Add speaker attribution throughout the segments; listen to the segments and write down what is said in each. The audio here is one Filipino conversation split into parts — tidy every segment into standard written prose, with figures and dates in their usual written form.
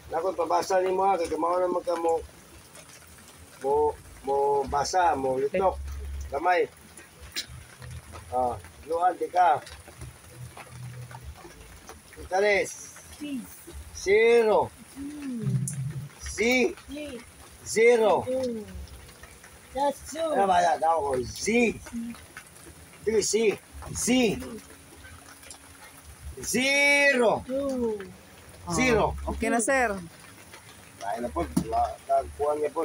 Speaker 1: Nakon pabasa ni mo ha, kay kamao naman ka mo basa, mo litok. Gamay. Luan di ka. Italis. 0. Z. 0.
Speaker 2: That's two.
Speaker 1: Ano ba yan? Ako ko. Z. Dili C. Z. 0.
Speaker 2: Two.
Speaker 1: 0.
Speaker 3: Okay na, sir.
Speaker 1: Kaya na po. Nagkuhan niya po.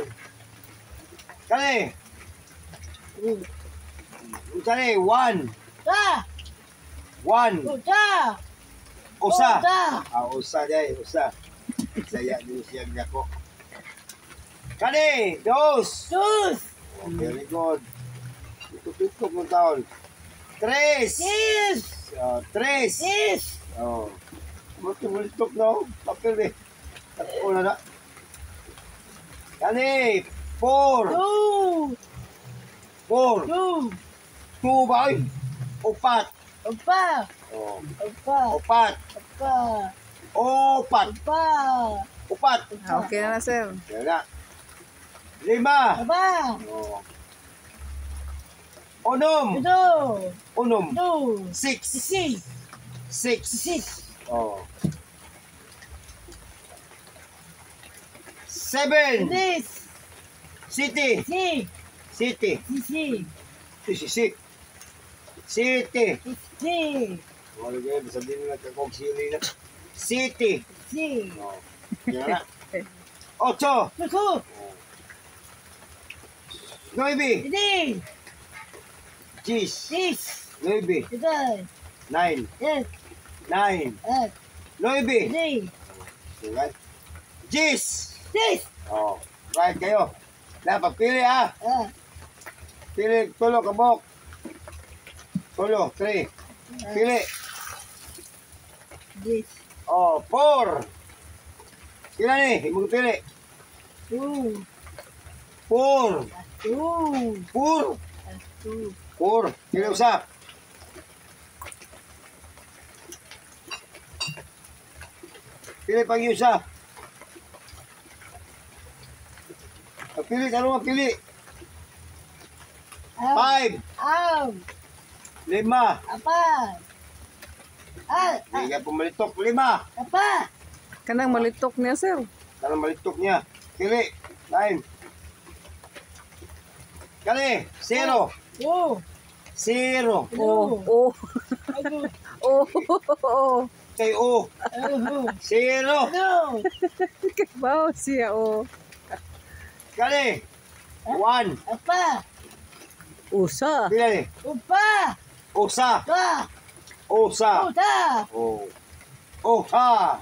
Speaker 1: Kani. Kani. 1.
Speaker 2: Ta.
Speaker 1: 1.
Speaker 2: Ta.
Speaker 1: Usa.
Speaker 2: Usa.
Speaker 1: Usa day. Usa. Saya din siya niya ko. Kani. 2.
Speaker 2: Dos.
Speaker 1: Very good. Tutok mo taon. 3.
Speaker 2: Yes.
Speaker 1: 3.
Speaker 2: Yes.
Speaker 1: Multiple no? Papel eh. Ako na na. Kani. 4.
Speaker 2: Two.
Speaker 1: 4.
Speaker 2: Two.
Speaker 1: 2 ba ay? 4.
Speaker 2: Opa. Opa.
Speaker 1: 4.
Speaker 2: Opa.
Speaker 1: 4.
Speaker 2: Opa.
Speaker 1: 4.
Speaker 3: Okay na, sir.
Speaker 1: Yan na. 5.
Speaker 2: Opa.
Speaker 1: Unom.
Speaker 2: Ito.
Speaker 1: Unom.
Speaker 2: Ito.
Speaker 1: 6.
Speaker 2: Six.
Speaker 1: 6.
Speaker 2: Six.
Speaker 1: 7.
Speaker 2: This.
Speaker 1: City.
Speaker 2: Six.
Speaker 1: City.
Speaker 2: Six.
Speaker 1: City.
Speaker 2: Six.
Speaker 1: Wala ganyan. Sabihin nila kakong sili na. City.
Speaker 2: Six.
Speaker 1: Yan na. 8.
Speaker 2: Two.
Speaker 1: 9.
Speaker 2: This.
Speaker 1: 10.
Speaker 2: Six.
Speaker 1: 9.
Speaker 2: Ito.
Speaker 1: 9.
Speaker 2: Yes.
Speaker 1: 9. 9.
Speaker 2: Three.
Speaker 1: Right? 10.
Speaker 2: Six.
Speaker 1: Right kayo. Dapat pili ha. Pili. Tulo kabok. Tulo. 3. Pili.
Speaker 2: This.
Speaker 1: 4. Sila ni. Imong pili.
Speaker 2: Two.
Speaker 1: 4.
Speaker 2: Two.
Speaker 1: 4.
Speaker 2: Two.
Speaker 1: 4. Pili usa. Pili pang usa. Pili. Ano pili? 5.
Speaker 2: Out.
Speaker 1: 5.
Speaker 2: Apa.
Speaker 1: Hindi ka pumalitok. 5.
Speaker 2: Apa.
Speaker 3: Kanang malitok niya, sir.
Speaker 1: Karena malitok niya. Pili. 9. Kali. 0.
Speaker 2: Two.
Speaker 1: 0.
Speaker 3: Oh.
Speaker 1: Kay O. 0.
Speaker 2: Two.
Speaker 3: Kabaw siya, oh.
Speaker 1: Kali. 1.
Speaker 2: Apa.
Speaker 3: Usa.
Speaker 1: Pila ni.
Speaker 2: Upa.
Speaker 1: Usa.
Speaker 2: Pa.
Speaker 1: Usa.
Speaker 2: Uta.
Speaker 1: Oha.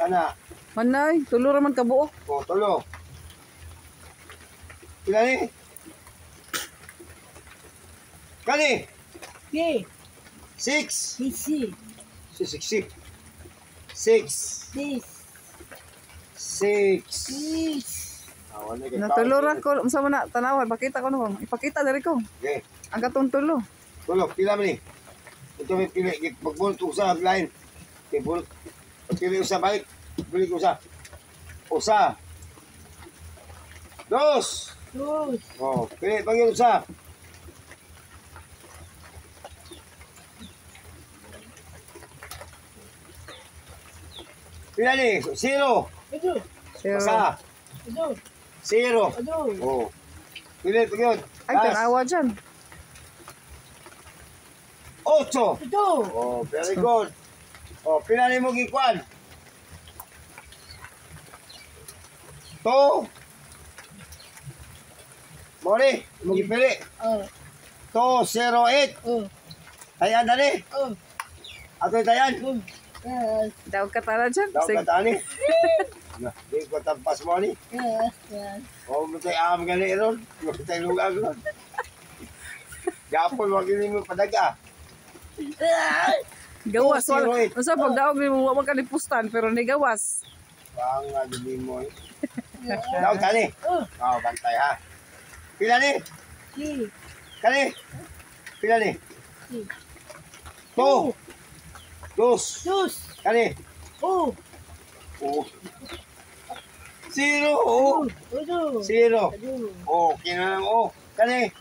Speaker 1: Kana.
Speaker 3: Manay, tulo raman ka buok.
Speaker 1: Tulo. Pila ni. Kali.
Speaker 2: Okay.
Speaker 1: 6.
Speaker 2: Sisi.
Speaker 1: 6. 6.
Speaker 2: Six.
Speaker 1: 6.
Speaker 2: Six.
Speaker 3: Natuluran ko, sa na tanawan, pakita ko no. Ipakita diri ko.
Speaker 1: Okay.
Speaker 3: Ang katong tulo.
Speaker 1: Tulo. Pila man ni. Ito may pili. Pagbulot usa line. Okay, bulot. Pili usa balik. Bili ko usa. Usa. 2.
Speaker 2: Two.
Speaker 1: Pili panggil usa. Pila ni. 0.
Speaker 2: Ito.
Speaker 3: Zero.
Speaker 1: Usa.
Speaker 2: Ito.
Speaker 1: 0.
Speaker 2: Ito.
Speaker 1: Pili panggil.
Speaker 3: Ay, tanawa dyan.
Speaker 1: 8.
Speaker 2: Ito.
Speaker 1: Very good. Pila ni mo gikuan. 2. Mori, mo gipili. 208. Tayan dali. Ato tayan.
Speaker 2: Yes.
Speaker 3: Daw ka tala dyan.
Speaker 1: Daw ka tani. Di ko tampas mo ni.
Speaker 2: Yes. Yes.
Speaker 1: Mo tay am gali ron. Mo tay lugag ron. Gapon wag ni mo padaga.
Speaker 3: Gawas.
Speaker 1: 208.
Speaker 3: Masa pag daog ni mo wag ka nipustan, pero ni gawas.
Speaker 1: Banga di mo. Daw tani. Bantay ha. Pila ni?
Speaker 2: Si.
Speaker 1: Kani? Pila ni?
Speaker 2: Si.
Speaker 1: 2. 2.
Speaker 2: Dos.
Speaker 1: Kani? Oh. Zero. Oh.
Speaker 2: Uno.
Speaker 1: Zero.
Speaker 2: Adu.
Speaker 1: Oh, kinang oh. Kani.